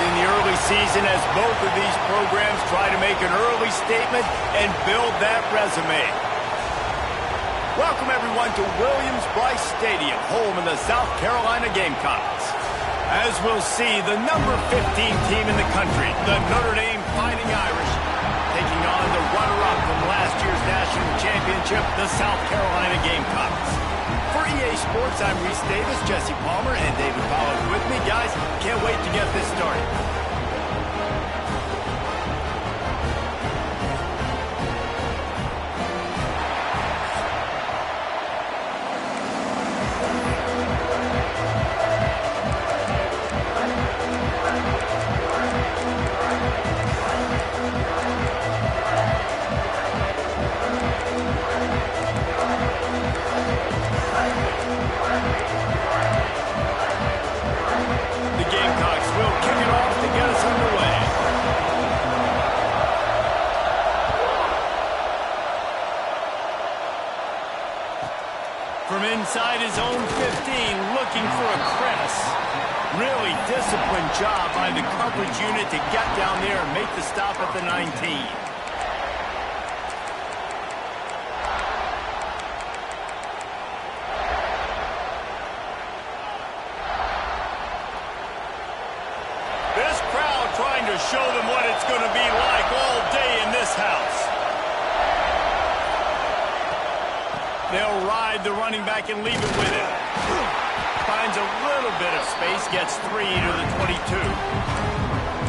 in the early season as both of these programs try to make an early statement and build that resume. Welcome, everyone, to Williams-Brice Stadium, home of the South Carolina Gamecocks. As we'll see, the number 15 team in the country, the Notre Dame Fighting Irish, taking on the runner-up from last year's national championship, the South Carolina Gamecocks. For EA Sports, I'm Reese Davis, Jesse Palmer, and David Pollack with me. Guys, can't wait to get this started. From inside his own 15, looking for a crevice. Really disciplined job by the coverage unit to get down there and make the stop at the 19. This crowd trying to show them what it's going to be like all day in this house. They'll ride the running back and leave it with him. Finds a little bit of space, gets 3 to the 22.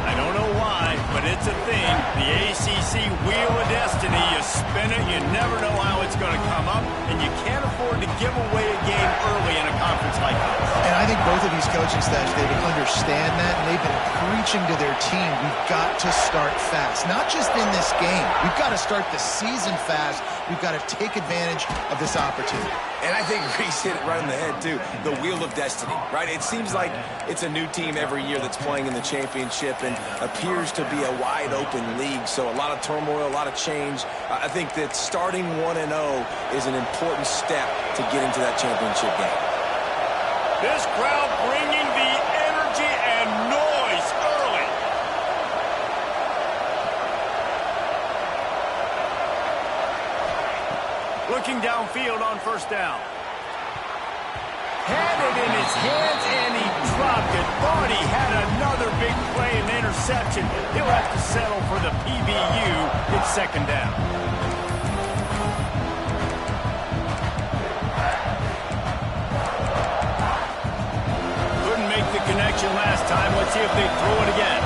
I don't know why, but it's a thing. The ACC Wheel of Destiny, you spin it, you never know how it's going to come up, and you can't afford to give away a game early in a conference like this. And I think both of these coaching staffs, David, understand that, and they've been preaching to their team, we've got to start fast. Not just in this game. We've got to start the season fast. We've got to take advantage of this opportunity. And I think Reese hit it right on the head, too. The Wheel of Destiny, right? It seems like it's a new team every year that's playing in the championship and appears to be a wide-open league. So a lot of turmoil, a lot of change. I think that starting 1-0 is an important step to getting to that championship game. This crowd bringing the energy and noise early. Looking downfield on first down. Had it in his hands and he dropped it. Thought he had another big play and interception. He'll have to settle for the PBU. It's second down. Couldn't make the connection last time. Let's see if they throw it again.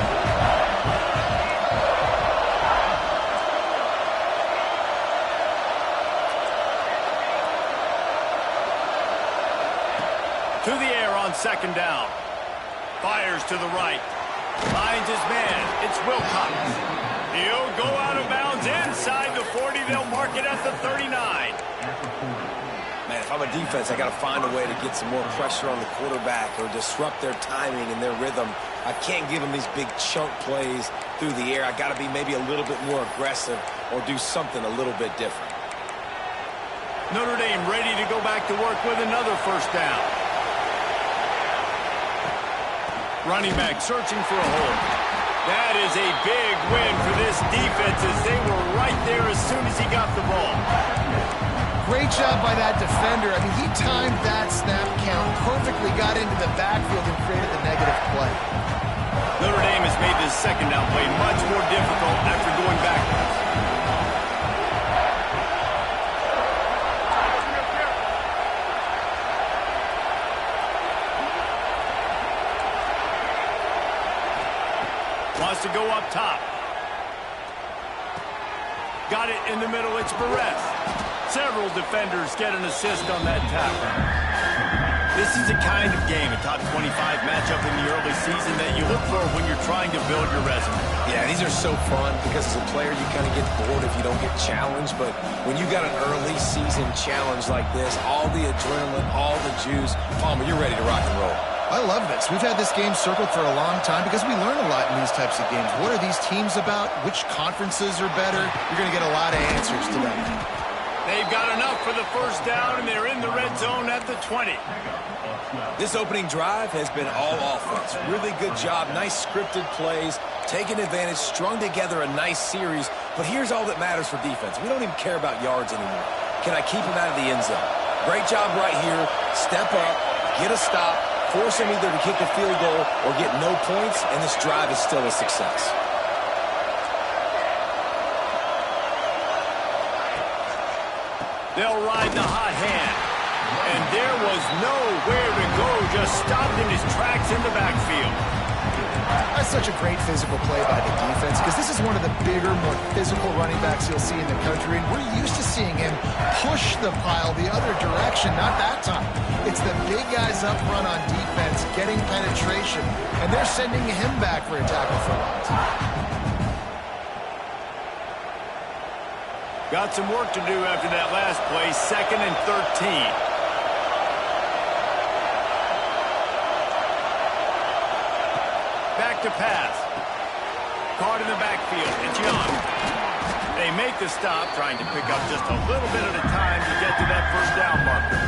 To the air on second down. Fires to the right. Finds his man. It's Wilcox. He'll go out of bounds inside the 40. They'll mark it at the 39. Man, if I'm a defense, I got to find a way to get some more pressure on the quarterback or disrupt their timing and their rhythm. I can't give them these big chunk plays through the air. I got to be maybe a little bit more aggressive or do something a little bit different. Notre Dame ready to go back to work with another first down. Running back searching for a hole. That is a big win for this defense as they were right there as soon as he got the ball. Great job by that defender. I mean, he timed that snap count perfectly, got into the backfield and created the negative play. Notre Dame has made this second down play much more difficult after going backwards. Wants to go up top. Got it in the middle. It's Barres. Several defenders get an assist on that tackle. This is the kind of game, a top 25 matchup in the early season that you look for when you're trying to build your resume. Yeah, these are so fun because as a player you kind of get bored if you don't get challenged. But when you got an early season challenge like this, all the adrenaline, all the juice, Palmer, you're ready to rock and roll. I love this. We've had this game circled for a long time because we learn a lot in these types of games. What are these teams about? Which conferences are better? You're going to get a lot of answers to that. They've got enough for the first down, and they're in the red zone at the 20. This opening drive has been all offense. Really good job, nice scripted plays, taking advantage, strung together a nice series. But here's all that matters for defense. We don't even care about yards anymore. Can I keep him out of the end zone? Great job right here. Step up, get a stop, force him either to kick a field goal or get no points, and this drive is still a success. They'll ride the hot hand. And there was nowhere to go, just stopped in his tracks in the backfield. That's such a great physical play by the defense because this is one of the bigger, more physical running backs you'll see in the country, and we're used to seeing him push the pile the other direction, not that time. It's the big guys up front on defense getting penetration, and they're sending him back for a tackle for loss. Got some work to do after that last play, 2nd and 13. Back to pass. Caught in the backfield. It's Young. They make the stop, trying to pick up just a little bit at a time to get to that first down marker.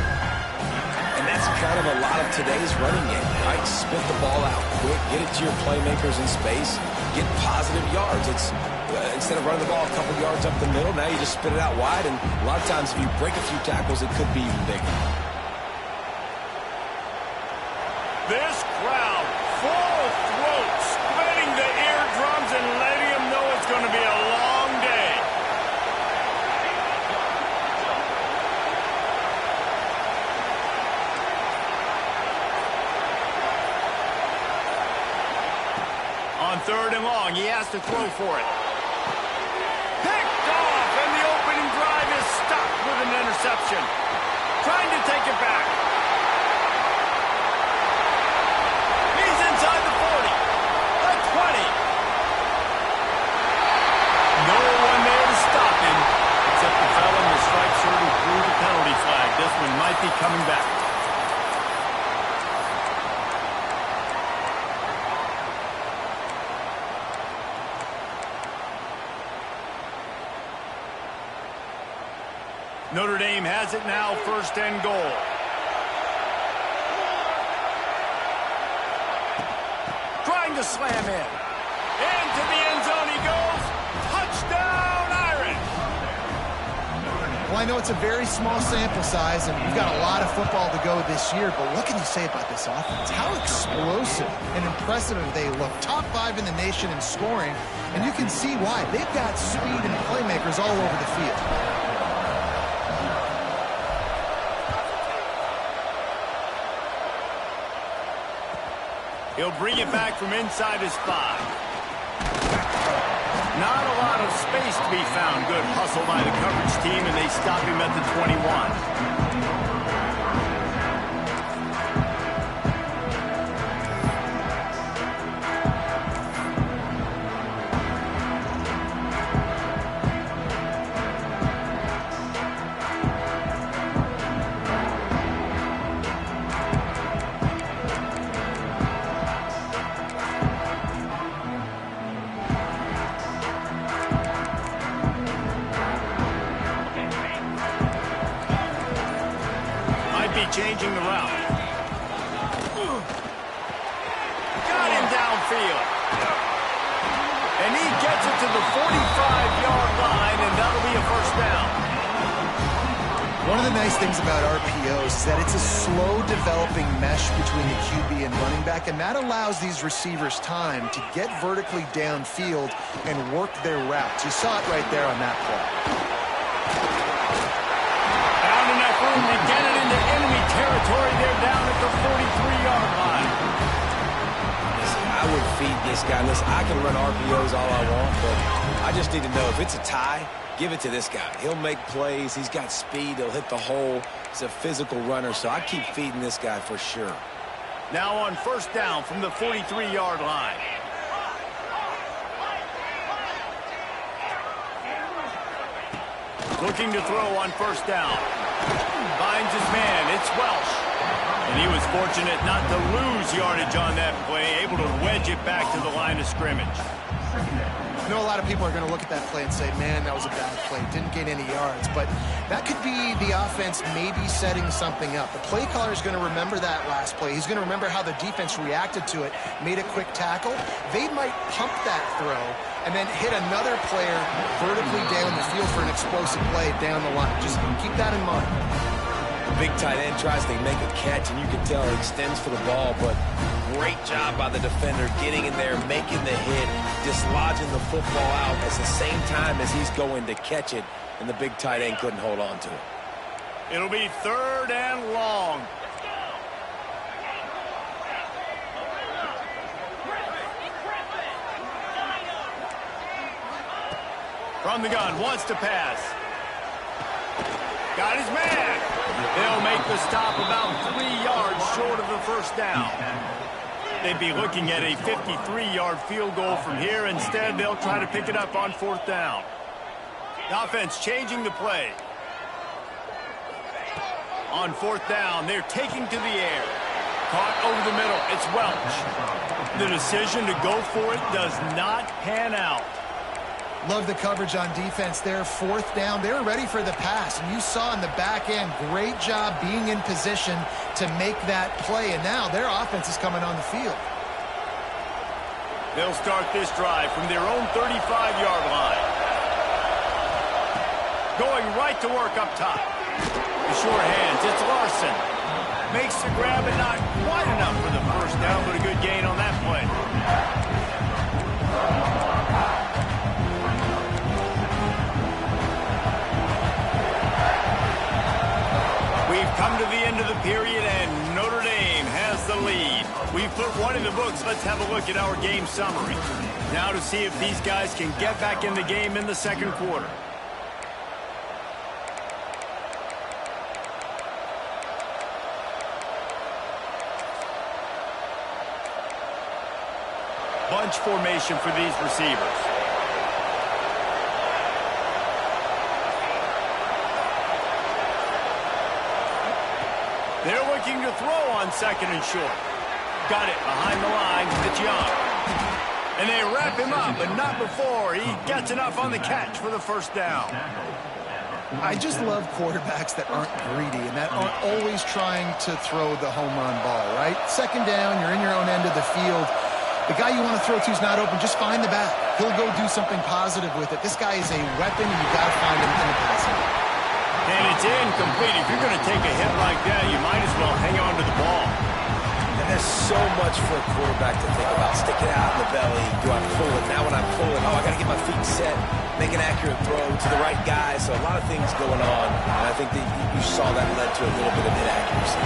And that's kind of a lot of today's running game, right? Spit the ball out quick, get it to your playmakers in space, get positive yards. It's instead of running the ball a couple yards up the middle, now you just spit it out wide, and a lot of times if you break a few tackles, it could be even bigger. This crowd, full throat, splitting the eardrums and letting them know it's going to be a long day. On 3rd and long, he has to throw for it. Picked off, and the opening drive is stopped with an interception. Trying to take it back. He's inside the 40, the 20. No one there to stop him, except the fellow in the striped shirt who threw the penalty flag. This one might be coming back. Notre Dame has it now, 1st and goal. Trying to slam in. Into the end zone he goes. Touchdown, Irish! Well, I know it's a very small sample size, and we've got a lot of football to go this year, but what can you say about this offense? How explosive and impressive they look. Top 5 in the nation in scoring, and you can see why. They've got speed and playmakers all over the field. He'll bring it back from inside his 5. Not a lot of space to be found. Good hustle by the coverage team, and they stop him at the 21. Changing the route. Got him downfield. And he gets it to the 45-yard line, and that'll be a first down. One of the nice things about RPOs is that it's a slow-developing mesh between the QB and running back, and that allows these receivers time to get vertically downfield and work their routes. You saw it right there on that play. Found enough room to get it into enemy territory. They're down at the 43-yard line. Listen, I would feed this guy. Listen, I can run RPOs all I want, but I just need to know if it's a tie, give it to this guy. He'll make plays. He's got speed. He'll hit the hole. He's a physical runner, so I keep feeding this guy for sure. Now on first down from the 43-yard line. Looking to throw on first down. Finds his man. It's Welsh. And he was fortunate not to lose yardage on that play, able to wedge it back to the line of scrimmage. I know a lot of people are going to look at that play and say, man, that was a bad play. Didn't gain any yards. But that could be the offense maybe setting something up. The play caller is going to remember that last play. He's going to remember how the defense reacted to it, made a quick tackle. They might pump that throw and then hit another player vertically down the field for an explosive play down the line. Just keep that in mind. The big tight end tries to make a catch, and you can tell he extends for the ball, but great job by the defender getting in there, making the hit, dislodging the football out at the same time as he's going to catch it, and the big tight end couldn't hold on to it. It'll be 3rd and long. From the gun, wants to pass. Got his man. They'll make the stop about 3 yards short of the first down. They'd be looking at a 53-yard field goal from here. Instead, they'll try to pick it up on 4th down. The offense changing the play. On 4th down, they're taking to the air. Caught over the middle. It's Welch. The decision to go for it does not pan out. Love the coverage on defense there. 4th down. They were ready for the pass. And you saw in the back end, great job being in position to make that play. And now their offense is coming on the field. They'll start this drive from their own 35-yard line. Going right to work up top. The short hands, it's Larson. Makes the grab and not quite enough for the first down, but a good gain on that play. We've come to the end of the period, and Notre Dame has the lead. We've put one in the books. Let's have a look at our game summary. Now to see if these guys can get back in the game in the second quarter. Bunch formation for these receivers. They're looking to throw on 2nd and short. Got it behind the line. It's Young. And they wrap him up, but not before he gets enough on the catch for the first down. I just love quarterbacks that aren't greedy and that aren't always trying to throw the home run ball, right? 2nd down, you're in your own end of the field. The guy you want to throw to is not open. Just find the back. He'll go do something positive with it. This guy is a weapon, and you've got to find him in the passing. And it's incomplete. If you're going to take a hit like that, you might as well hang on to the ball. And there's so much for a quarterback to think about. Stick it out in the belly. Do I pull it? Now when I pull it, oh, I got to get my feet set. Make an accurate throw to the right guy. So a lot of things going on. And I think that you saw that led to a little bit of inaccuracy.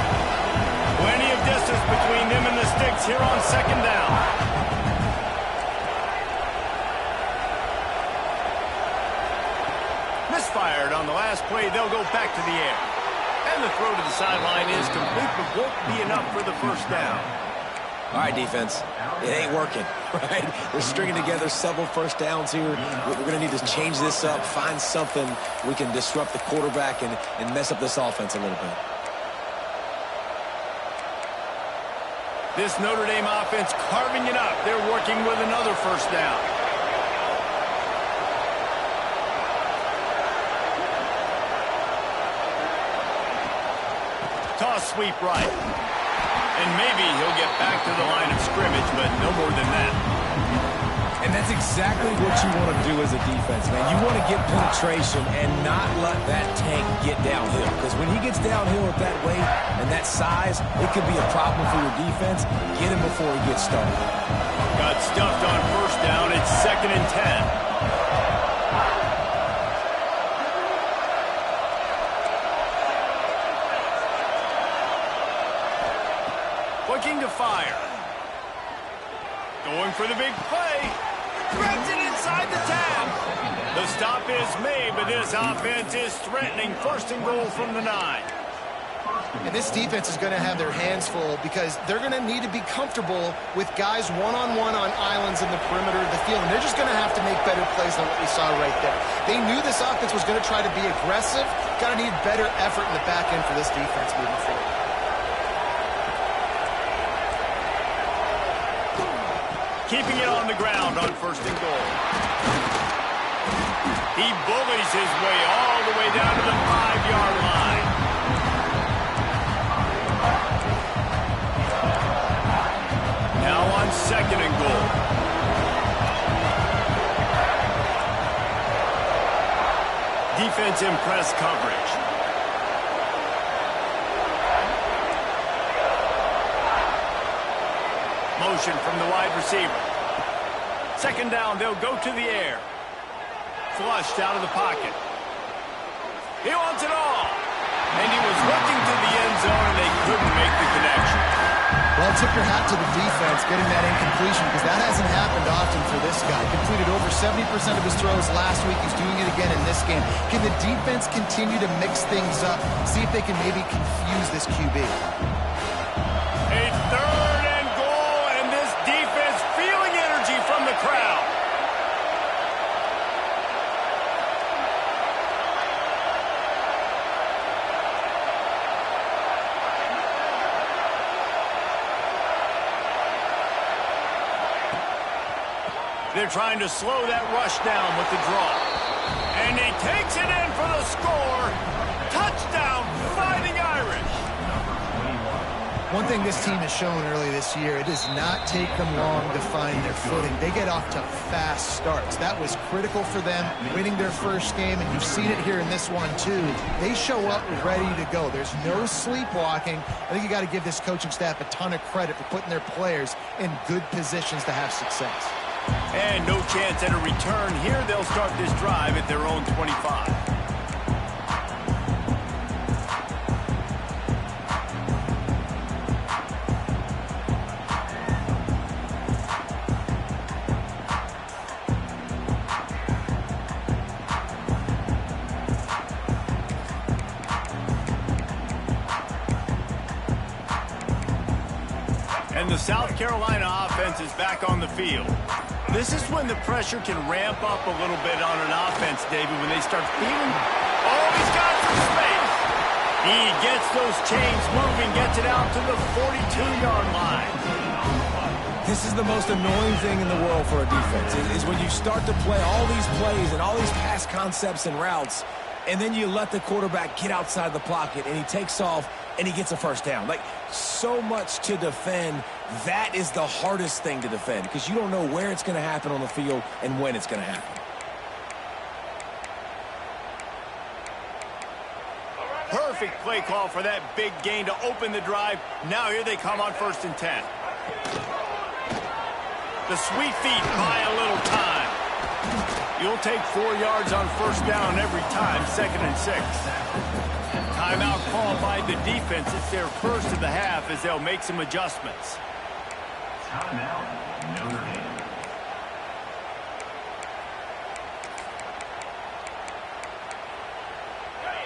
Plenty of distance between them and the sticks here on 2nd down. Misfired on the last play. They'll go back to the air. And the throw to the sideline is complete, but won't be enough for the first down. All right, defense. It ain't working, right? We're stringing together several first downs here. We're going to need to change this up, find something we can disrupt the quarterback and mess up this offense a little bit. This Notre Dame offense carving it up. They're working with another first down. Toss sweep right. And maybe he'll get back to the line of scrimmage, but no more than that. And that's exactly what you want to do as a defense, man. You want to get penetration and not let that tank get downhill. Because when he gets downhill at that weight and that size, it could be a problem for your defense. Get him before he gets started. Got stuffed on first down. It's 2nd and 10. Looking to fire. Going for the big play. Threads it inside the 10. The stop is made, but this offense is threatening 1st and goal from the 9. And this defense is going to have their hands full because they're going to need to be comfortable with guys one-on-one on islands in the perimeter of the field. And they're just going to have to make better plays than what we saw right there. They knew this offense was going to try to be aggressive. Got to need better effort in the back end for this defense moving forward. keeping it on the ground on 1st and goal. He bullies his way all the way down to the 5-yard line. Now on 2nd and goal. Defense in press coverage. Motion from the wide receiver. 2nd down, they'll go to the air. Flushed out of the pocket. He wants it all. And he was looking to the end zone, and they couldn't make the connection. Well, tip your hat to the defense getting that incompletion, because that hasn't happened often for this guy. Completed over 70% of his throws last week. He's doing it again in this game. Can the defense continue to mix things up, see if they can maybe confuse this QB? A 3rd and goal, and this defense feeling energy from the crowd. They're trying to slow that rush down with the draw. And he takes it in for the score. Touchdown, Fighting Irish. One thing this team has shown early this year, it does not take them long to find their footing. They get off to fast starts. That was critical for them, winning their first game, and you've seen it here in this one too. They show up ready to go. There's no sleepwalking. I think you got to give this coaching staff a ton of credit for putting their players in good positions to have success. And no chance at a return here. They'll start this drive at their own 25. And the South Carolina offense is back on the field. This is when the pressure can ramp up a little bit on an offense, David, when they start feeling, oh, he's got some space. He gets those chains moving, gets it out to the 42-yard line. This is the most annoying thing in the world for a defense, is when you start to play all these plays and all these pass concepts and routes, and then you let the quarterback get outside the pocket, and he takes off, and he gets a first down. Like, so much to defend. That is the hardest thing to defend, because you don't know where it's going to happen on the field and when it's going to happen. Perfect play call for that big gain to open the drive. Now here they come on 1st and 10. The sweet feet buy a little time. You'll take 4 yards on 1st down every time, 2nd and 6. Timeout called by the defense. It's their first of the half as they'll make some adjustments. Timeout, Notre Dame.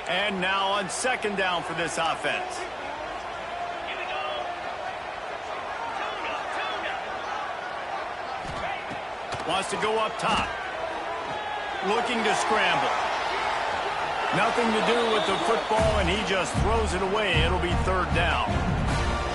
And now on 2nd down for this offense. Wants to go up top. Looking to scramble. Nothing to do with the football, and he just throws it away. It'll be 3rd down.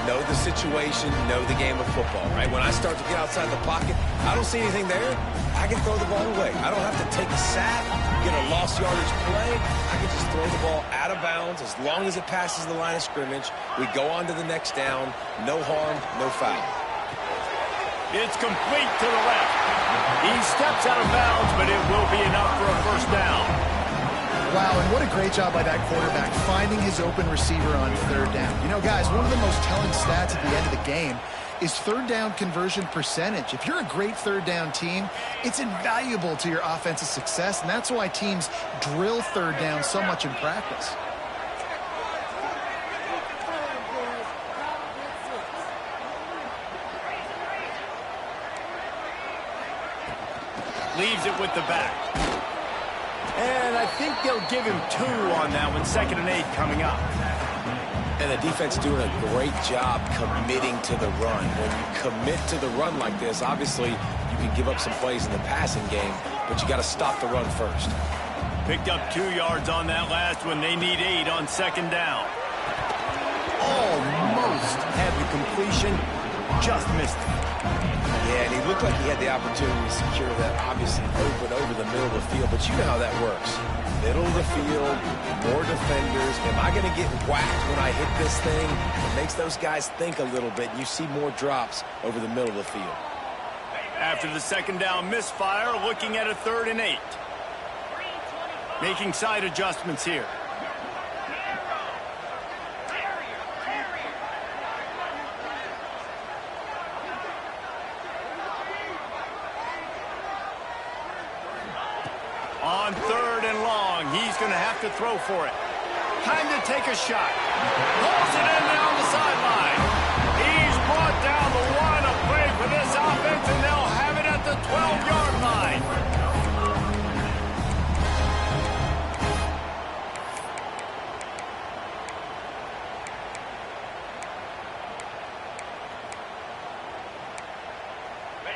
Know the situation, know the game of football, right? When I start to get outside the pocket, I don't see anything there. I can throw the ball away. I don't have to take a sack, get a lost yardage play. I can just throw the ball out of bounds as long as it passes the line of scrimmage. We go on to the next down. No harm, no foul. It's complete to the left. He steps out of bounds, but it will be enough for a 1st down. Wow, and what a great job by that quarterback, finding his open receiver on 3rd down. You know, guys, one of the most telling stats at the end of the game is 3rd down conversion percentage. If you're a great 3rd down team, it's invaluable to your offensive success, and that's why teams drill 3rd down so much in practice. Leaves it with the back. And I think they'll give him 2 on that one. 2nd and 8 coming up. And the defense doing a great job committing to the run. When you commit to the run like this, obviously you can give up some plays in the passing game, but you got to stop the run first. Picked up 2 yards on that last one. They need 8 on 2nd down. Almost had the completion, just missed it. Yeah, and he looked like he had the opportunity to secure that, obviously open over the middle of the field, but you know how that works. Middle of the field, more defenders. Am I going to get whacked when I hit this thing? It makes those guys think a little bit. You see more drops over the middle of the field. After the second down misfire, looking at a 3rd and 8. Making side adjustments here. On 3rd and long, he's going to have to throw for it. Time to take a shot. Pulls it in down the sideline. He's brought down the line of play for this offense, and they'll have it at the 12-yard line.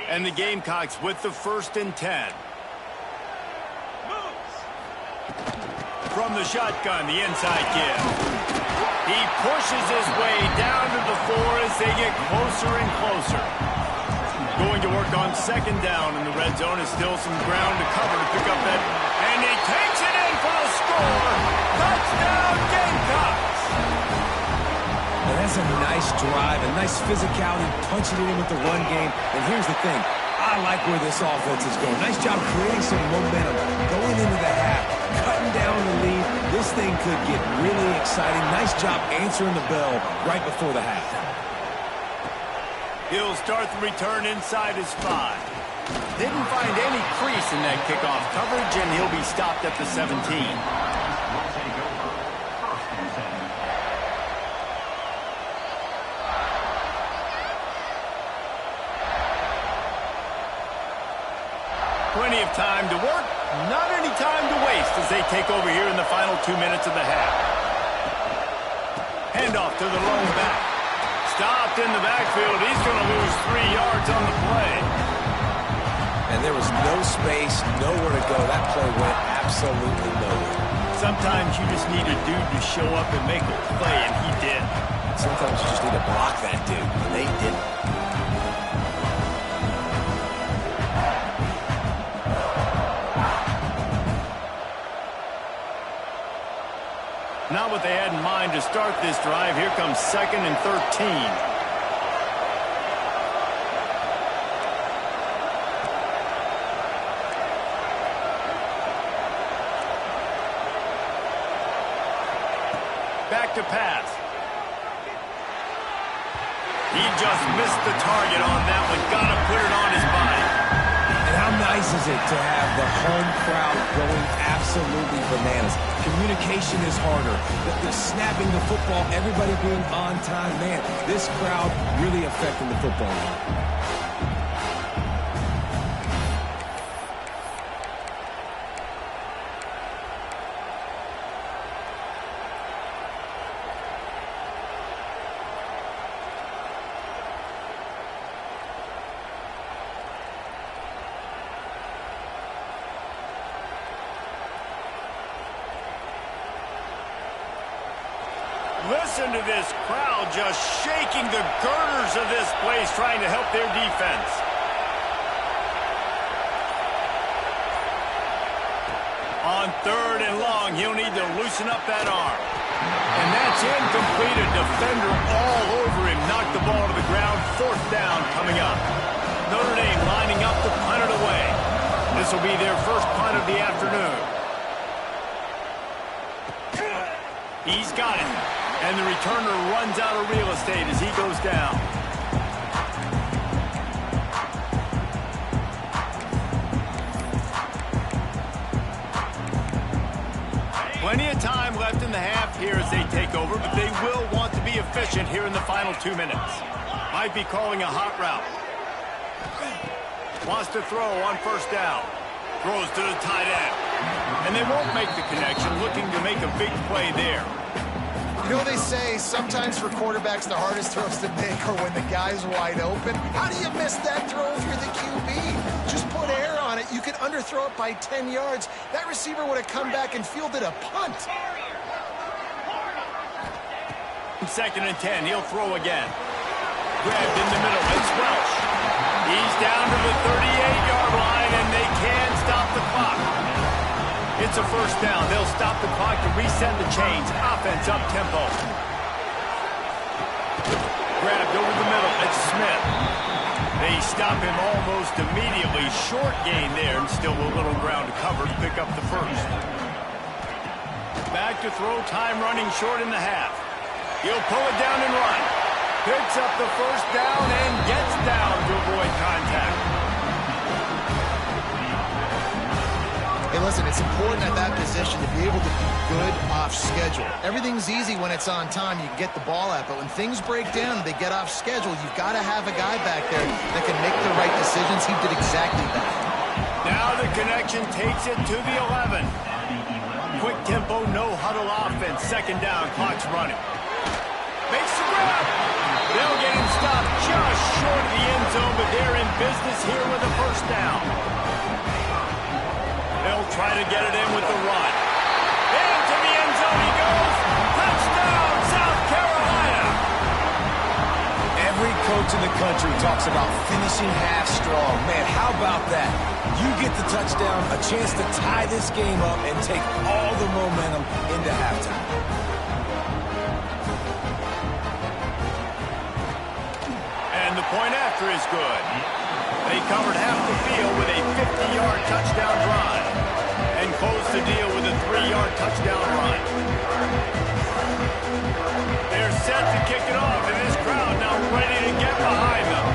And the Gamecocks with the 1st and 10. From the shotgun, the inside give. He pushes his way down to the 4 as they get closer and closer. Going to work on 2nd down in the red zone. Is still some ground to cover to pick up that. And he takes it in for a score. Touchdown, Gamecocks. And that's a nice drive, a nice physicality, punching it in with the run game. And here's the thing. I like where this offense is going. Nice job creating some momentum, going into the half, cutting down the lead. This thing could get really exciting. Nice job answering the bell right before the half. He'll start the return inside his 5. Didn't find any crease in that kickoff coverage, and he'll be stopped at the 17. Plenty of time to work, not any time to waste as they take over here in the final 2 minutes of the half. Handoff to the lone back. Stopped in the backfield. He's going to lose 3 yards on the play. And there was no space, nowhere to go. That play went absolutely nowhere. Sometimes you just need a dude to show up and make a play, and he did. Sometimes you just need to block that dude, and they didn't. Not what they had in mind to start this drive. Here comes 2nd and 13. Back to pass. He just missed the target on that one. Got to put it on his body. And how nice is it to have the home crowd going absolutely bananas? Communication is harder. The snapping the football, everybody being on time. Man, this crowd really affecting the football game. Listen to this crowd just shaking the girders of this place, trying to help their defense. On 3rd and long, he'll need to loosen up that arm. And that's incomplete. A defender all over him. Knocked the ball to the ground. 4th down coming up. Notre Dame lining up to punt it away. This will be their first punt of the afternoon. He's got it. And the returner runs out of real estate as he goes down. Plenty of time left in the half here as they take over, but they will want to be efficient here in the final 2 minutes. Might be calling a hot route. Wants to throw on 1st down. Throws to the tight end. And they won't make the connection, looking to make a big play there. You know, they say sometimes for quarterbacks the hardest throws to make are when the guy's wide open. How do you miss that throw if you're the QB? Just put air on it. You could underthrow it by 10 yards. That receiver would have come back and fielded a punt. 2nd and 10. He'll throw again. grabbed in the middle. It's Welsh. He's down to the 38-yard line, and they can stop the clock. It's a first down. They'll stop the clock to reset the chains. Offense up tempo. Grabbed over the middle. It's Smith. They stop him almost immediately. Short gain there, and still a little ground to cover to pick up the first. Back to throw, time running short in the half. He'll pull it down and run. Picks up the first down and gets down to avoid contact. Hey, listen, it's important at that position to be able to be good off schedule. Everything's easy when it's on time. You can get the ball out, but when things break down and they get off schedule, you've got to have a guy back there that can make the right decisions. He did exactly that. Now the connection takes it to the 11. Quick tempo, no huddle offense. Second down, clock's running. Makes the grab. They'll get him stopped just short of the end zone, but they're in business here with a first down. They'll try to get it in with the run. Into the end zone he goes. Touchdown, South Carolina. Every coach in the country talks about finishing half strong. Man, how about that? You get the touchdown, a chance to tie this game up and take all the momentum into halftime. And the point after is good. They covered half the field with a 50-yard touchdown drive and closed the deal with a 3-yard touchdown run. They're set to kick it off, and this crowd now ready to get behind them.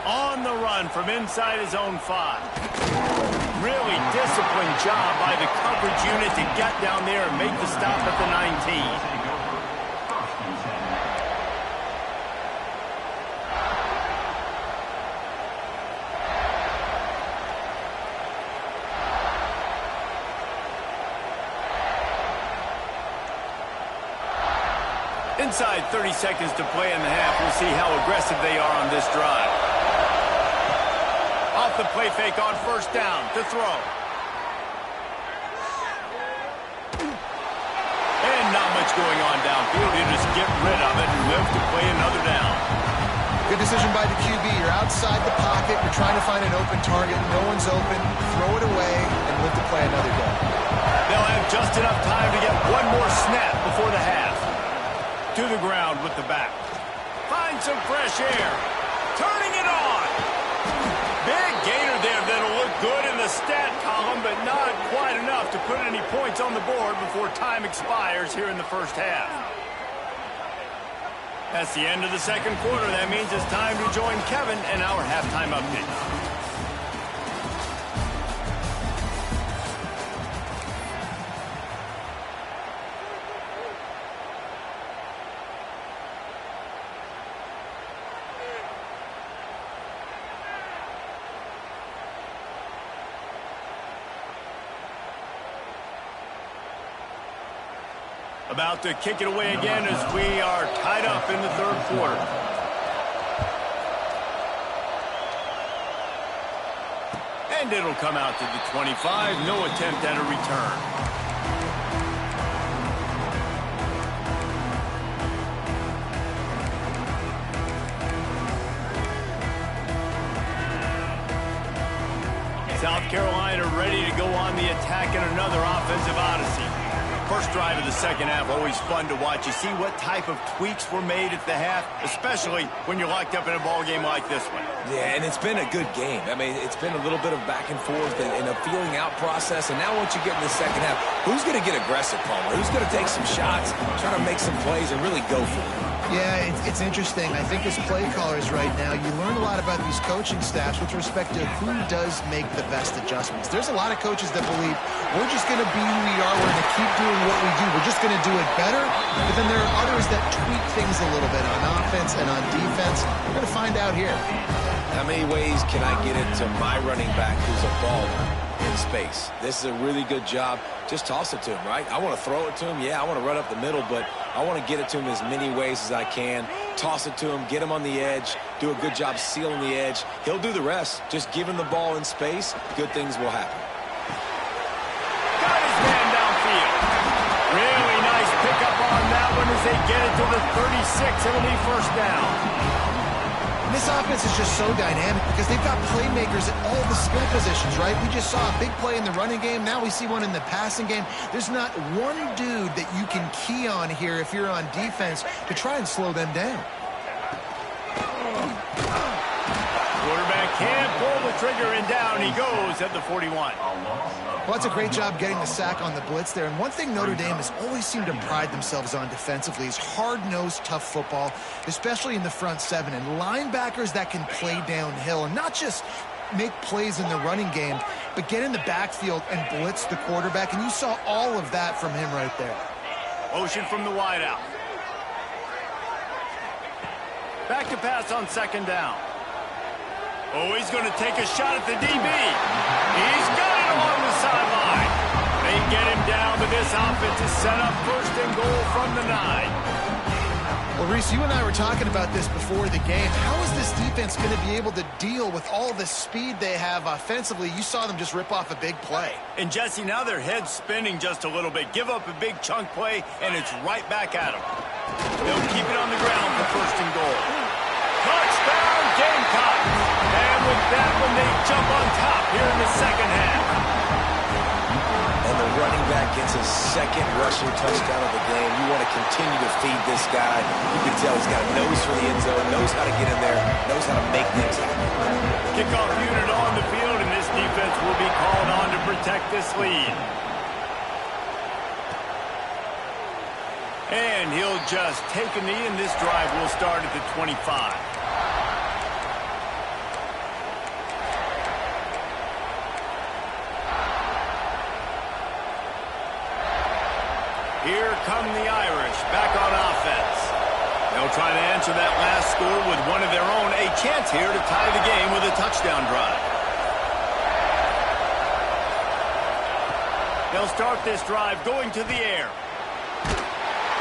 On the run from inside his own 5. Really disciplined job by the coverage unit to get down there and make the stop at the 19. Inside 30 seconds to play in the half. We'll see how aggressive they are on this drive. Off the play fake on first down to throw. And not much going on downfield. You just get rid of it and live to play another down. Good decision by the QB. You're outside the pocket. You're trying to find an open target. No one's open. Throw it away and live to play another down. They'll have just enough time to get one more snap before the half. To the ground with the back. Find some fresh air. Turning it on. Big gainer there that'll look good in the stat column, but not quite enough to put any points on the board before time expires here in the first half. That's the end of the second quarter. That means it's time to join Kevin in our halftime update. About to kick it away again as we are tied up in the third quarter. And it'll come out to the 25. No attempt at a return. South Carolina ready to go on the attack in another offensive odyssey. First drive of the second half, always fun to watch. You see what type of tweaks were made at the half, especially when you're locked up in a ball game like this one. Yeah, and it's been a good game. I mean, it's been a little bit of back and forth and a feeling out process. And now once you get in the second half, who's going to get aggressive, Palmer? Who's going to take some shots, try to make some plays, and really go for it? Yeah, it's interesting. I think as play callers right now, you learn a lot about these coaching staffs with respect to who does make the best adjustments. There's a lot of coaches that believe we're just going to be who we are. We're going to keep doing what we do. We're just going to do it better. But then there are others that tweak things a little bit on offense and on defense. We're going to find out here. How many ways can I get it to my running back who's a baller in space? This is a really good job. Just toss it to him, right? I want to throw it to him. Yeah, I want to run up the middle, but I want to get it to him as many ways as I can. Toss it to him, get him on the edge, do a good job sealing the edge. He'll do the rest. Just give him the ball in space. Good things will happen. Got his man down as they get it to the 36. It'll be first down. And this offense is just so dynamic because they've got playmakers at all the skill positions, right? We just saw a big play in the running game. Now we see one in the passing game. There's not one dude that you can key on here if you're on defense to try and slow them down. Quarterback can't pull the trigger, and down he goes at the 41. Well, that's a great job getting the sack on the blitz there. And one thing Notre Dame has always seemed to pride themselves on defensively is hard-nosed, tough football, especially in the front seven. And linebackers that can play downhill and not just make plays in the running game, but get in the backfield and blitz the quarterback. And you saw all of that from him right there. Motion from the wideout. Back to pass on second down. Oh, he's going to take a shot at the DB. He's got it along the sideline. They get him down, but this offense is set up first and goal from the 9. Well, Reese, you and I were talking about this before the game. How is this defense going to be able to deal with all the speed they have offensively? You saw them just rip off a big play. And, Jesse, now their head's spinning just a little bit. Give up a big chunk play, and it's right back at them. They'll keep it on the ground for first and goal. Touchdown, Gamecocks! And with that one, they jump on top here in the second half. And the running back gets his second rushing touchdown of the game. You want to continue to feed this guy. You can tell he's got a nose for the end zone, knows how to get in there, knows how to make things happen. Kickoff unit on the field, and this defense will be called on to protect this lead. And he'll just take a knee, and this drive will start at the 25. Here come the Irish, back on offense. They'll try to answer that last score with one of their own. A chance here to tie the game with a touchdown drive. They'll start this drive going to the air.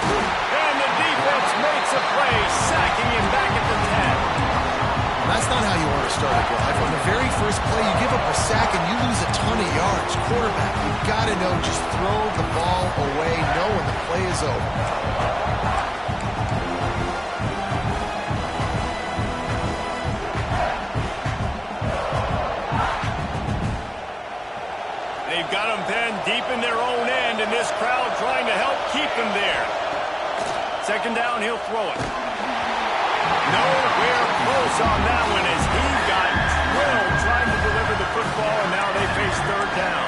And the defense makes a play, sacking him back at the 10. That's not how you want to start a drive. On the very first play, you give up a sack and you lose a ton of yards. Quarterback, you've got to know, just throw the ball away, know when the play is over. They've got them pinned deep in their own end, and this crowd trying to help keep them there. Second down, he'll throw it. Nowhere close on that one as he got drilled trying to deliver the football, and now they face third down.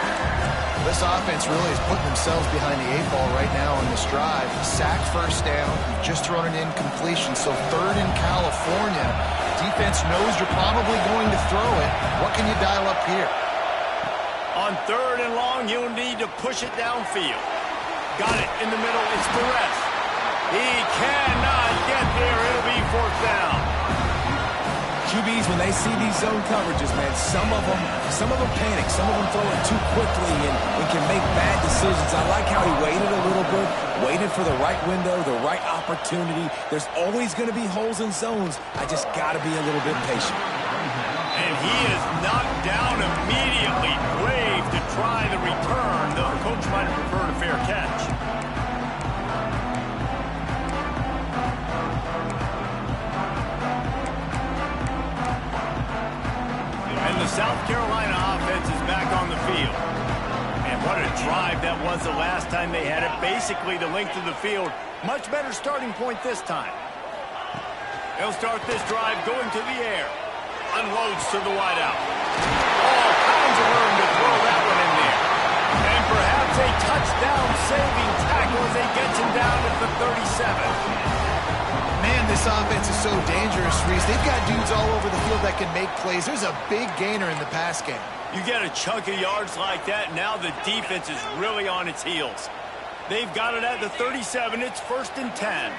This offense really is putting themselves behind the 8 ball right now on this drive. Sack first down. You've just thrown an incompletion, so third in California. Defense knows you're probably going to throw it. What can you dial up here? On third and long, you'll need to push it downfield. Got it in the middle. It's Perez. He cannot get there. It'll be fourth down. QBs, when they see these zone coverages, man, some of them panic. Some of them throw it too quickly and can make bad decisions. I like how he waited a little bit, waited for the right window, the right opportunity. There's always going to be holes in zones. I just got to be a little bit patient. And he is knocked down immediately. Brave to try the return, though the coach might have preferred a fair catch. And the South Carolina offense is back on the field. And what a drive that was the last time they had it. Basically the length of the field. Much better starting point this time. They'll start this drive going to the air. Unloads to the wideout. All kinds of room to throw that one in there. And perhaps a touchdown-saving tackle as they get him down at the 37. Man, this offense is so dangerous, Reese. They've got dudes all over the field that can make plays. There's a big gainer in the pass game. You get a chunk of yards like that, now the defense is really on its heels. They've got it at the 37. It's first and 10.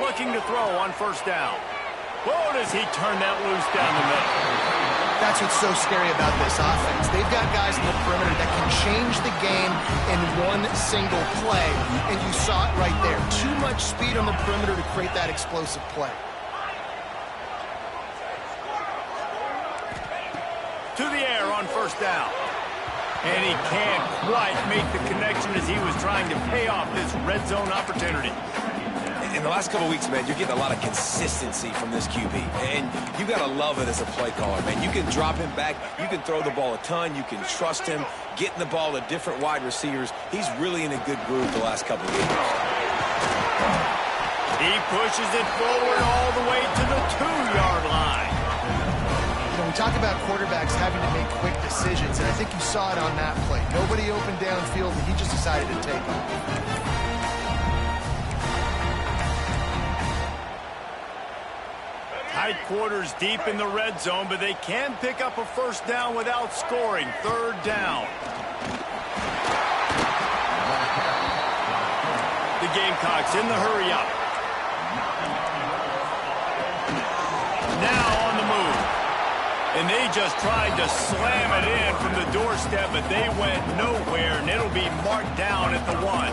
Looking to throw on first down. Whoa, does he turn that loose down the middle? That's what's so scary about this offense. They've got guys in the perimeter that can change the game in one single play. And you saw it right there. Too much speed on the perimeter to create that explosive play. To the air on first down. And he can't quite make the connection as he was trying to pay off this red zone opportunity. In the last couple weeks, man, you're getting a lot of consistency from this QB. And you got to love it as a play caller, man. You can drop him back. You can throw the ball a ton. You can trust him, getting the ball to different wide receivers. He's really in a good groove the last couple of years. He pushes it forward all the way to the 2-yard line. You know, we talk about quarterbacks having to make quick decisions, and I think you saw it on that play. Nobody open downfield, and he just decided to take off. Tight quarters deep in the red zone, but they can pick up a first down without scoring. 3rd down. The Gamecocks in the hurry-up. Now on the move. And they just tried to slam it in from the doorstep, but they went nowhere, and it'll be marked down at the 1.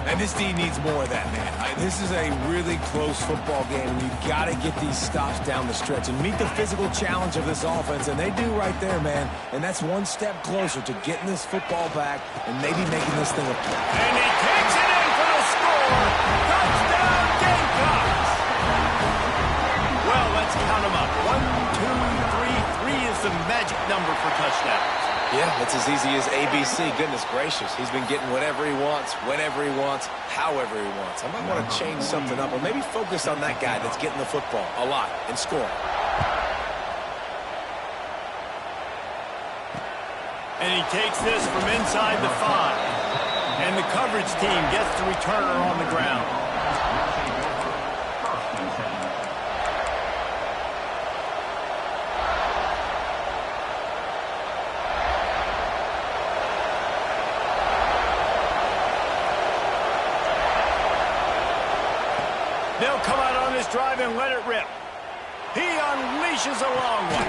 And this D needs more of that, man. This is a really close football game, and you've got to get these stops down the stretch and meet the physical challenge of this offense, and they do right there, man. And that's one step closer to getting this football back and maybe making this thing a play. And he takes it in for the score. Touchdown, Gamecocks. Well, let's count them up. 1, 2, 3. 3 is the magic number for touchdowns. Yeah, it's as easy as ABC. Goodness gracious. He's been getting whatever he wants, whenever he wants, however he wants. I might want to change something up or maybe focus on that guy that's getting the football a lot and scoring. And he takes this from inside the 5. And the coverage team gets the returner on the ground. They'll come out on this drive and let it rip. He unleashes a long one.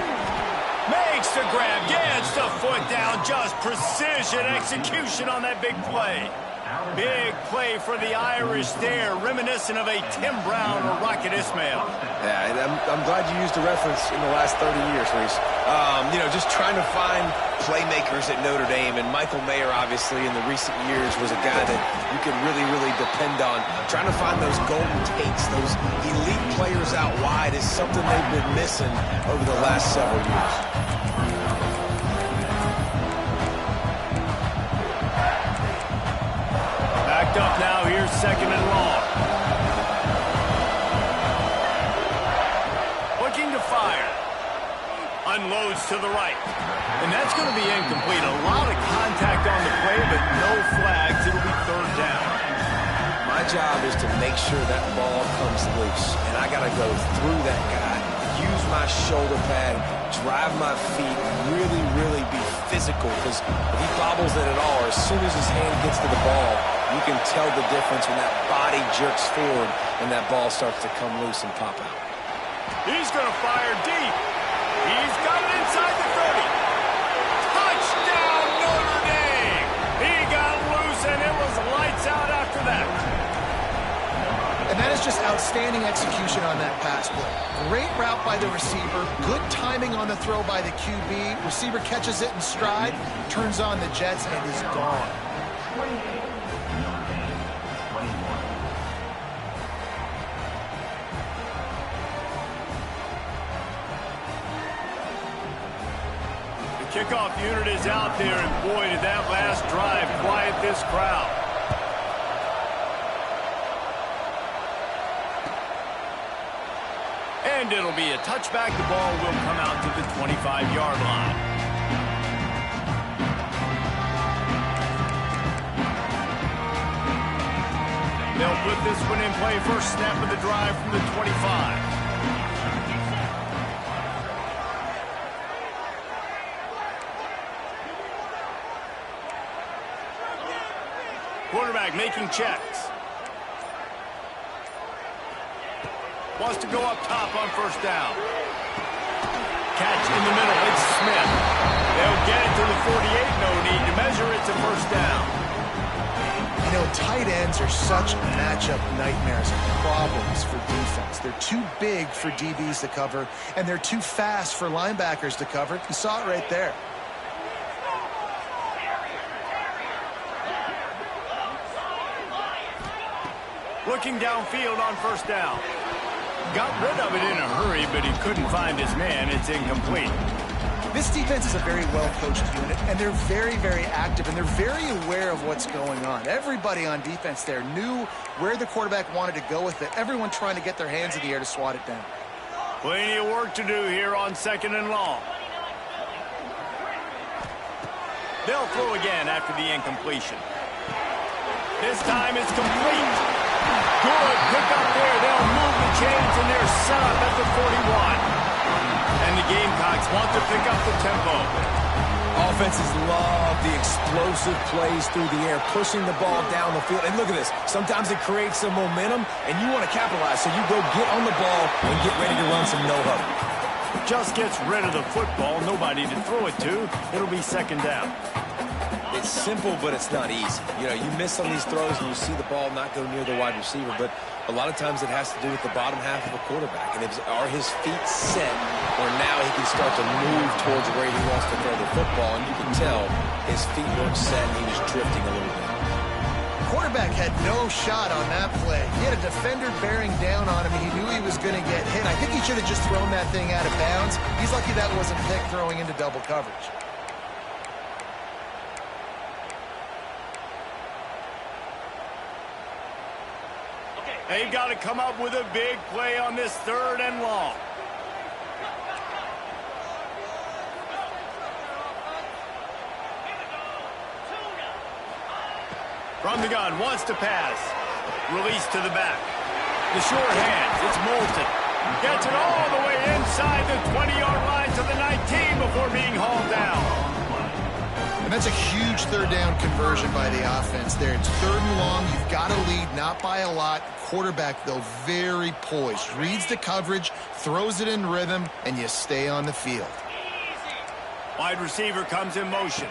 Makes the grab, gets the foot down. Just precision execution on that big play. Big play for the Irish there, reminiscent of a Tim Brown or Rocket Ismail. Yeah, I'm glad you used the reference in the last 30 years, Reese. You know, just trying to find playmakers at Notre Dame, and Michael Mayer, obviously, in the recent years was a guy that you could really, really depend on. Trying to find those golden takes, those elite players out wide is something they've been missing over the last several years. Backed up now, here's 2nd and long. Looking to fire. Unloads to the right. And that's going to be incomplete. A lot of contact on the play, but no flags. It'll be 3rd down. My job is to make sure that ball comes loose. And I got to go through that guy, use my shoulder pad, drive my feet, really, really be physical. Because if he bobbles it at all, or as soon as his hand gets to the ball, you can tell the difference when that body jerks forward and that ball starts to come loose and pop out. He's going to fire deep. He's got it inside the 30. Touchdown, Notre Dame. He got loose, and it was lights out after that. And that is just outstanding execution on that pass play. Great route by the receiver. Good timing on the throw by the QB. Receiver catches it in stride, turns on the jets, and is gone. Kickoff unit is out there, and boy, did that last drive quiet this crowd. And it'll be a touchback. The ball will come out to the 25-yard line. They'll put this one in play. First snap of the drive from the 25. Quarterback making checks. Wants to go up top on 1st down. Catch in the middle. It's Smith. They'll get it to the 48. No need to measure. It's a 1st down. You know, tight ends are such matchup nightmares and problems for defense. They're too big for DBs to cover, and they're too fast for linebackers to cover. You saw it right there. Looking downfield on first down. Got rid of it in a hurry, but he couldn't find his man. It's incomplete. This defense is a very well-coached unit, and they're very, very active, and they're very aware of what's going on. Everybody on defense there knew where the quarterback wanted to go with it. Everyone trying to get their hands in the air to swat it down. Plenty of work to do here on 2nd and long. They'll throw again after the incompletion. This time it's complete. Good pick up there. They'll move the chains, and they're set up at the 41. And the Gamecocks want to pick up the tempo. Offenses love the explosive plays through the air, pushing the ball down the field. And look at this. Sometimes it creates some momentum, and you want to capitalize. So you go get on the ball and get ready to run some no-huddle. Just gets rid of the football. Nobody to throw it to. It'll be 2nd down. It's simple, but it's not easy. You know, you miss some of these throws and you see the ball not go near the wide receiver, but a lot of times it has to do with the bottom half of a quarterback. And are his feet set, or now he can start to move towards where he wants to throw the football, and you can tell his feet weren't set and he was drifting a little bit. Quarterback had no shot on that play. He had a defender bearing down on him, and he knew he was going to get hit. I think he should have just thrown that thing out of bounds. He's lucky that wasn't picked throwing into double coverage. They've got to come up with a big play on this 3rd and long. From the gun, wants to pass. Release to the back. The short hands, it's Moulton. Gets it all the way inside the 20-yard line to the 19 before being hauled down. And that's a huge 3rd down conversion by the offense there. It's 3rd and long. You've got to lead, not by a lot. Quarterback, though, very poised. Reads the coverage, throws it in rhythm, and you stay on the field. Wide receiver comes in motion.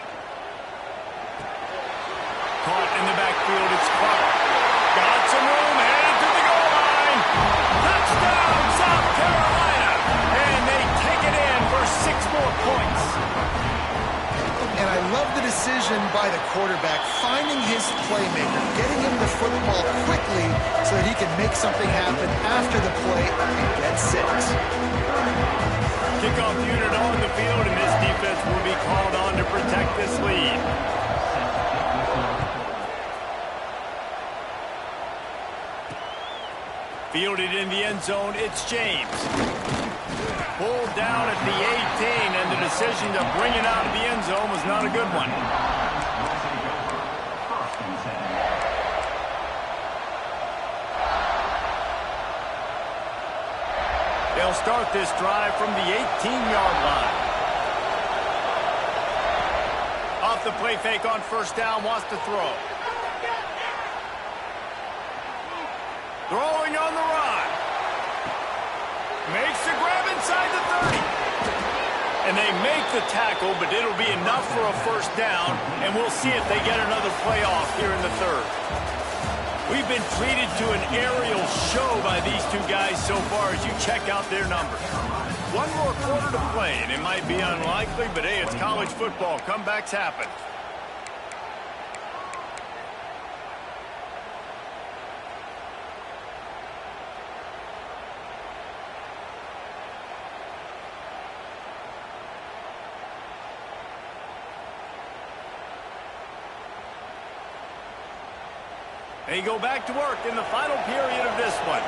Caught in the backfield, it's Clark. Got some room, headed to the goal line. Touchdown, South Carolina. And they take it in for 6 more points. And I love the decision by the quarterback, finding his playmaker, getting him the football quickly so that he can make something happen after the play and get 6. Kickoff unit on the field, and this defense will be called on to protect this lead. Fielded in the end zone, it's James. Pulled down at the 18, and the decision to bring it out of the end zone was not a good one. They'll start this drive from the 18-yard line. Off the play fake on first down, wants to throw. Throwing on the run. Makes the grab inside the 30. And they make the tackle, but it'll be enough for a first down, and we'll see if they get another play off here in the 3rd. We've been treated to an aerial show by these two guys so far as you check out their numbers. 1 more quarter to play, and it might be unlikely, but hey, it's college football. Comebacks happen. They go back to work in the final period of this one.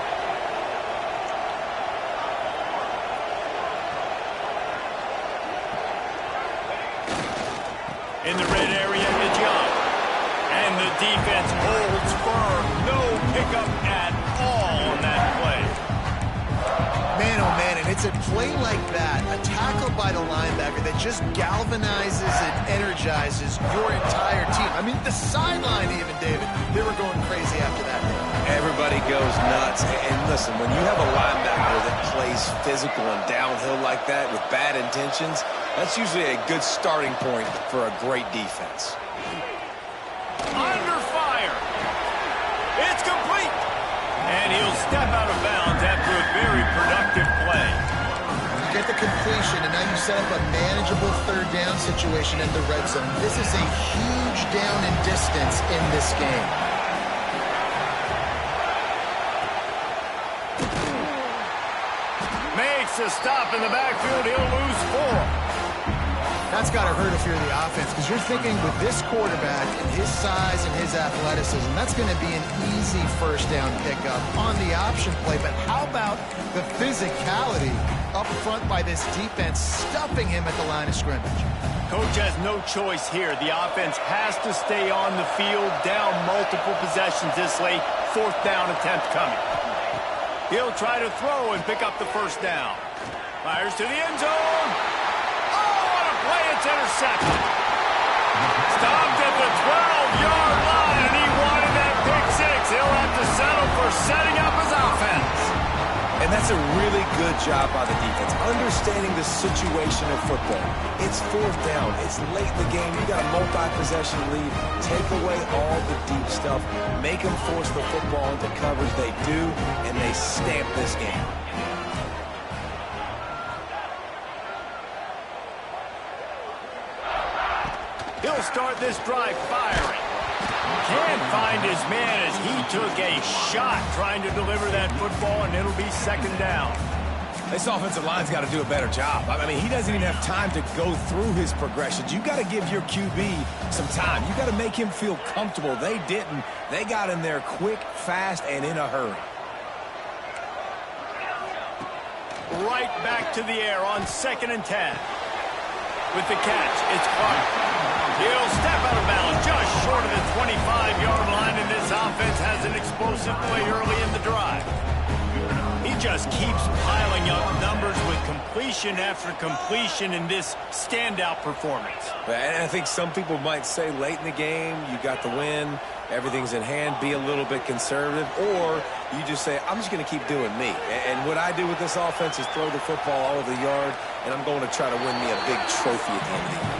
In the red area, it's Young. And the defense holds firm. No pickup at all on that play. Man, oh man, and it's a play like that, a tackle by the linebacker that just galvanizes and energizes your entire team. I mean, the sideline even, David, they were going crazy after that. Everybody goes nuts. And listen, when you have a linebacker that plays physical and downhill like that with bad intentions, that's usually a good starting point for a great defense. Under fire. It's complete. And he'll step out of bounds after a very productive play. You get the completion, and now you set up a manageable 3rd down situation in the red zone. This is a huge down in distance in this game. a stop in the backfield. He'll lose 4. That's got to hurt if you're the offense, because you're thinking with this quarterback and his size and his athleticism, that's going to be an easy first down pickup on the option play. But how about the physicality up front by this defense, stuffing him at the line of scrimmage? Coach has no choice here. The offense has to stay on the field, down multiple possessions this late. 4th down attempt coming. He'll try to throw and pick up the first down. Fires to the end zone. It's intercepted. Stopped at the 12-yard line, and he wanted that pick 6. He'll have to settle for setting up his offense. And that's a really good job by the defense, understanding the situation of football. It's 4th down. It's late in the game. You got a multi-possession lead. Take away all the deep stuff. Make them force the football into coverage. They do, and they stamp this game. He'll start this drive firing. Can't find his man as he took a shot trying to deliver that football, and it'll be 2nd down. This offensive line's got to do a better job. I mean, he doesn't even have time to go through his progressions. You got to give your QB some time. You got to make him feel comfortable. They didn't. They got in there quick, fast, and in a hurry. Right back to the air on 2nd and 10. With the catch, it's Clark. He'll step out of bounds just short of the 25-yard line, and this offense has an explosive play early in the drive. He just keeps piling up numbers with completion after completion in this standout performance. And I think some people might say late in the game, you got the win, everything's in hand, be a little bit conservative, or you just say, I'm just going to keep doing me. And what I do with this offense is throw the football all over the yard, and I'm going to try to win me a big trophy at the end of the year.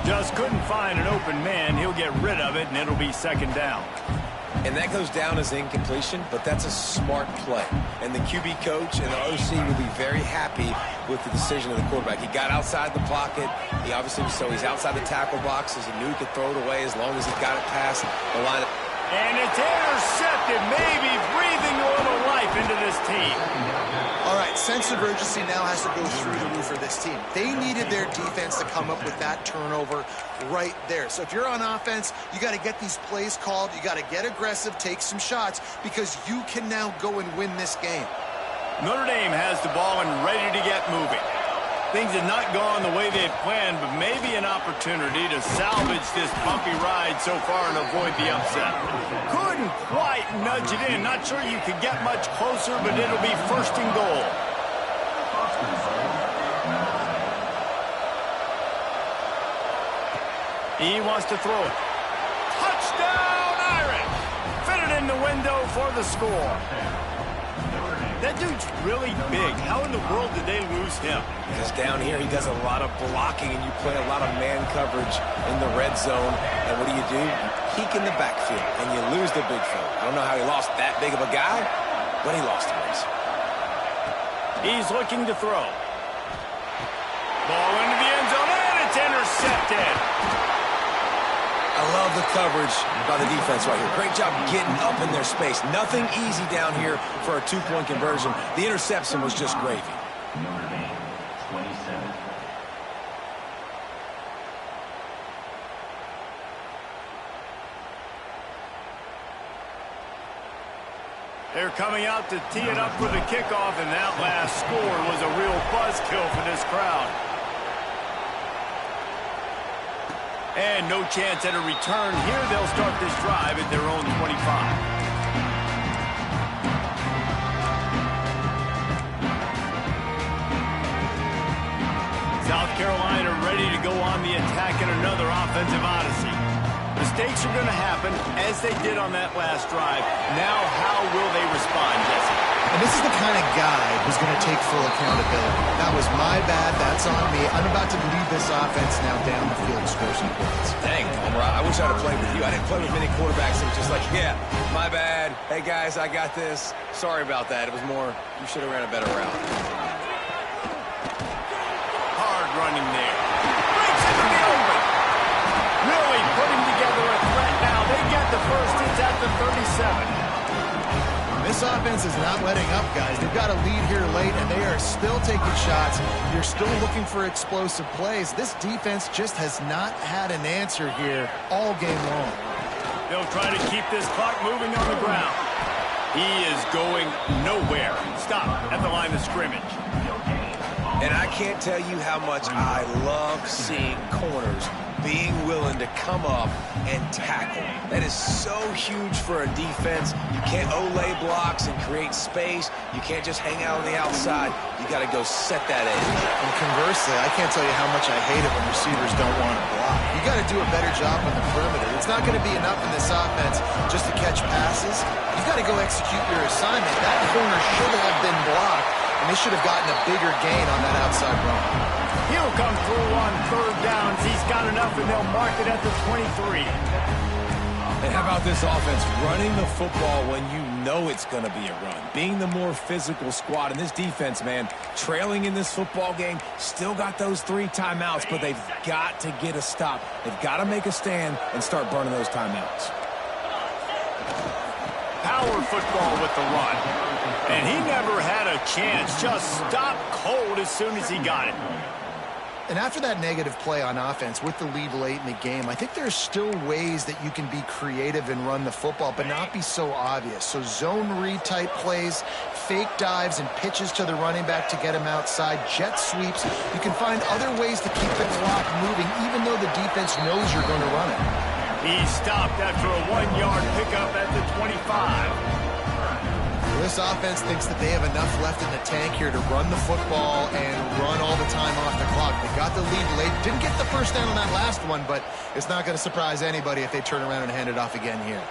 Just couldn't find an open man. He'll get rid of it, and it'll be 2nd down. And that goes down as incompletion, but that's a smart play. And the QB coach and the OC will be very happy with the decision of the quarterback. He got outside the pocket. He obviously, so he's outside the tackle boxes. He knew he could throw it away as long as he got it past the line. And it's intercepted, maybe breathing a little life into this team. All right, sense of urgency now has to go through the roof for this team. They needed their defense to come up with that turnover right there. So if you're on offense, you got to get these plays called. You got to get aggressive, take some shots, because you can now go and win this game. Notre Dame has the ball and ready to get moving. Things had not gone the way they had planned, but maybe an opportunity to salvage this bumpy ride so far and avoid the upset. Couldn't quite nudge it in. Not sure you could get much closer, but it'll be 1st and goal. He wants to throw it. Touchdown, Irish! Fitted in the window for the score. That dude's really big. How in the world did they lose him? Because down here he does a lot of blocking, and you play a lot of man coverage in the red zone. And what do? You peek in the backfield, and you lose the big field. I don't know how he lost that big of a guy, but he lost him. He's looking to throw. Ball into the end zone, and it's intercepted. I love the coverage by the defense right here. Great job getting up in their space. Nothing easy down here for a 2-point conversion. The interception was just gravy. Notre Dame, 27. They're coming out to tee it up for the kickoff, and that last score was a real buzzkill for this crowd. And no chance at a return here. They'll start this drive at their own 25. South Carolina ready to go on the attack in another offensive odyssey. Mistakes are going to happen, as they did on that last drive. Now, how will they respond, Jesse? And this is the kind of guy who's going to take full accountability. That was my bad. That's on me. I'm about to lead this offense now down the field and score some points. Dang, Homer, I wish I'd have played with you. I didn't play with many quarterbacks that were just like, yeah, my bad. Hey, guys, I got this. Sorry about that. It was more, you should have ran a better route. Hard running there. Breaks into the open. Really putting together a threat now. They get the first. It's at the 37. This offense is not letting up, guys. They've got a lead here late, and they are still taking shots. You're still looking for explosive plays. This defense just has not had an answer here all game long. They'll try to keep this clock moving on the ground. He is going nowhere. Stop at the line of scrimmage. And I can't tell you how much I love seeing corners being willing to come up and tackle. That is so huge for a defense. You can't olay blocks and create space. You can't just hang out on the outside. You got to go set that edge. And conversely, I can't tell you how much I hate it when receivers don't want to block. You got to do a better job on the perimeter. It's not going to be enough in this offense just to catch passes. You got to go execute your assignment. That corner should have been blocked, and they should have gotten a bigger gain on that outside run. He'll come through on third downs. He's got enough, and they'll mark it at the 23. And how about this offense running the football when you know it's going to be a run? Being the more physical squad. And this defense, man, trailing in this football game, still got those 3 timeouts, but they've got to get a stop. They've got to make a stand and start burning those timeouts. Power football with the run. And he never had a chance. Just stopped cold as soon as he got it. And after that negative play on offense with the lead late in the game, I think there's still ways that you can be creative and run the football, but not be so obvious. So zone read type plays, fake dives and pitches to the running back to get him outside, jet sweeps. You can find other ways to keep the clock moving, even though the defense knows you're going to run it. He stopped after a 1-yard pickup at the 25. This offense thinks that they have enough left in the tank here to run the football and run all the time off the clock. They got the lead late. Didn't get the first down on that last one, but it's not going to surprise anybody if they turn around and hand it off again here.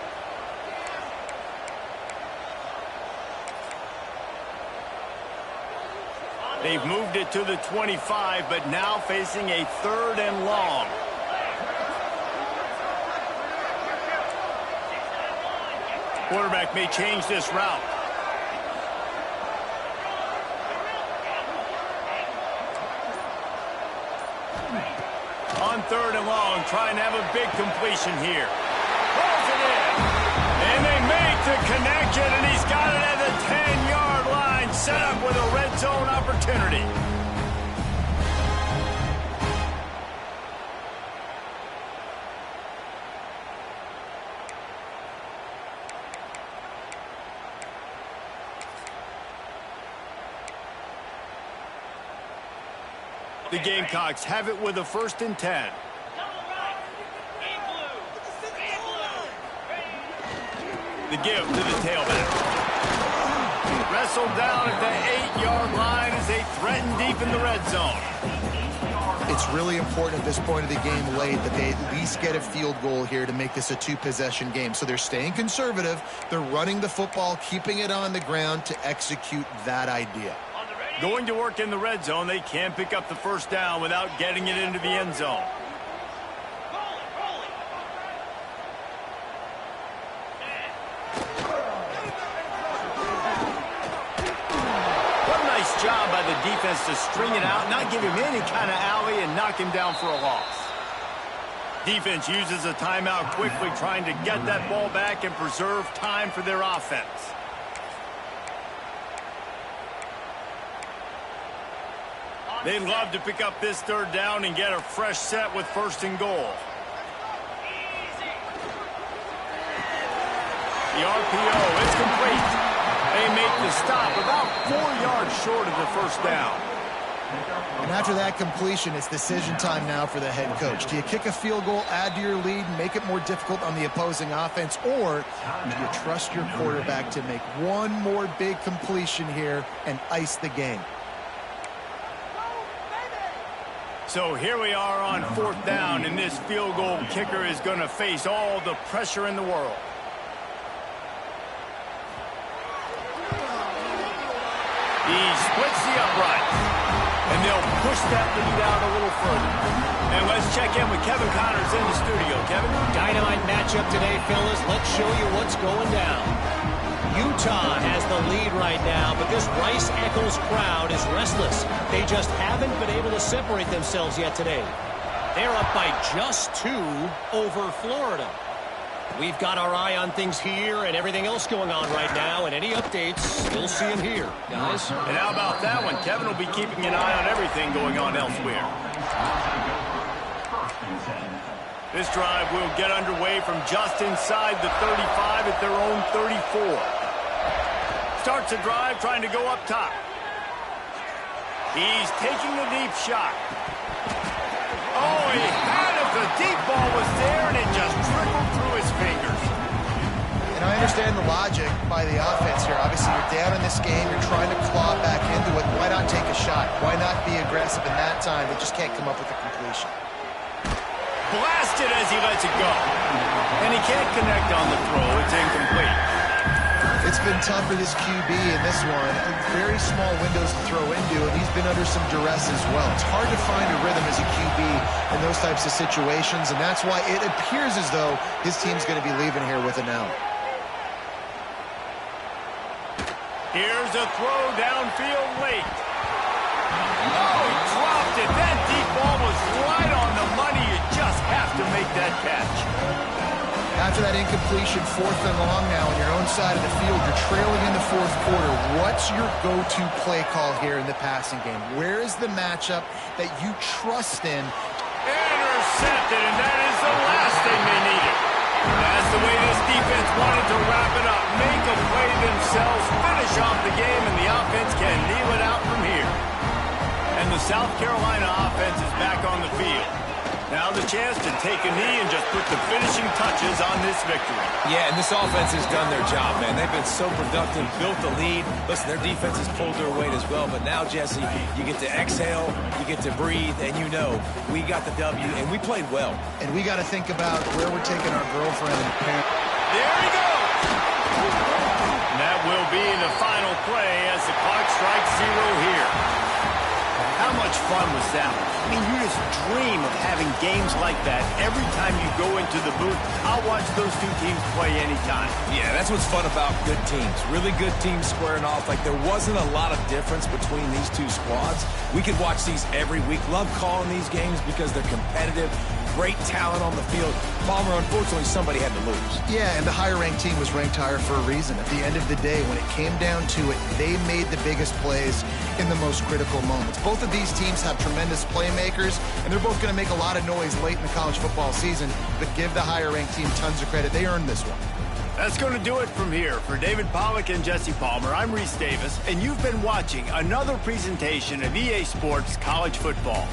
They've moved it to the 25, but now facing a 3rd and long. Quarterback may change this route. On 3rd and long, trying to have a big completion here. Pulls it in. And they make the connection, and he's got it at the 10-yard line, set up with a red zone opportunity. The Gamecocks have it with a 1st and 10. The give to the tailback. Wrestled down at the 8-yard line as they threaten deep in the red zone. It's really important at this point of the game late that they at least get a field goal here to make this a 2-possession game. So they're staying conservative. They're running the football, keeping it on the ground to execute that idea. Going to work in the red zone, they can pick up the 1st down without getting it into the end zone. What a nice job by the defense to string it out, not give him any kind of alley, and knock him down for a loss. Defense uses a timeout quickly, trying to get that ball back and preserve time for their offense. They'd love to pick up this 3rd down and get a fresh set with 1st and goal. The RPO is complete. They make the stop about 4 yards short of the 1st down. And after that completion, it's decision time now for the head coach. Do you kick a field goal, add to your lead, make it more difficult on the opposing offense, or do you trust your quarterback to make one more big completion here and ice the game? So here we are on 4th down, and this field goal kicker is going to face all the pressure in the world. He splits the uprights, and they'll push that lead out a little further. And let's check in with Kevin Connors in the studio. Kevin? Dynamite matchup today, fellas. Let's show you what's going down. Utah has the lead right now, but this Rice-Eccles crowd is restless. They just haven't been able to separate themselves yet today. They're up by just 2 over Florida. We've got our eye on things here and everything else going on right now, and any updates, you'll see them here, guys. And how about that one? Kevin will be keeping an eye on everything going on elsewhere. This drive will get underway from just inside the 35 at their own 34. Starts the drive trying to go up top. He's taking the deep shot. Oh, he had it. The deep ball was there, and it just trickled through his fingers. And I understand the logic by the offense here. Obviously, you're down in this game. You're trying to claw back into it. Why not take a shot? Why not be aggressive in that time? They just can't come up with a completion. Blasted as he lets it go. And he can't connect on the throw. It's incomplete. It's been tough for this QB in this one. Very small windows to throw into, and he's been under some duress as well. It's hard to find a rhythm as a QB in those types of situations, and that's why it appears as though his team's going to be leaving here with an L. Here's a throw downfield late. Oh, he dropped it. That deep ball was right on the money. You just have to make that catch. After that incompletion, 4th and long now on your own side of the field, you're trailing in the 4th quarter. What's your go-to play call here in the passing game? Where is the matchup that you trust in? Intercepted, and that is the last thing they needed. That's the way this defense wanted to wrap it up. Make a play themselves, finish off the game, and the offense can kneel it out from here. And the South Carolina offense is back on the field. Now the chance to take a knee and just put the finishing touches on this victory. Yeah, and this offense has done their job, man. They've been so productive, built the lead. Listen, their defense has pulled their weight as well. But now, Jesse, you get to exhale, you get to breathe, and you know we got the W, and we played well. And we got to think about where we're taking our girlfriend and parent. There he goes! And that will be the final play as the clock strikes 0 here. How much fun was that? I mean, you just dream of having games like that every time you go into the booth. I'll watch those two teams play anytime. Yeah, that's what's fun about good teams. Really good teams squaring off. Like, there wasn't a lot of difference between these two squads. We could watch these every week. Love calling these games because they're competitive. Great talent on the field. Palmer, unfortunately, somebody had to lose. Yeah, and the higher-ranked team was ranked higher for a reason. At the end of the day, when it came down to it, they made the biggest plays in the most critical moments. Both of these teams have tremendous playmakers, and they're both going to make a lot of noise late in the college football season, but give the higher-ranked team tons of credit. They earned this one. That's going to do it from here. For David Pollack and Jesse Palmer, I'm Reese Davis, and you've been watching another presentation of EA Sports College Football.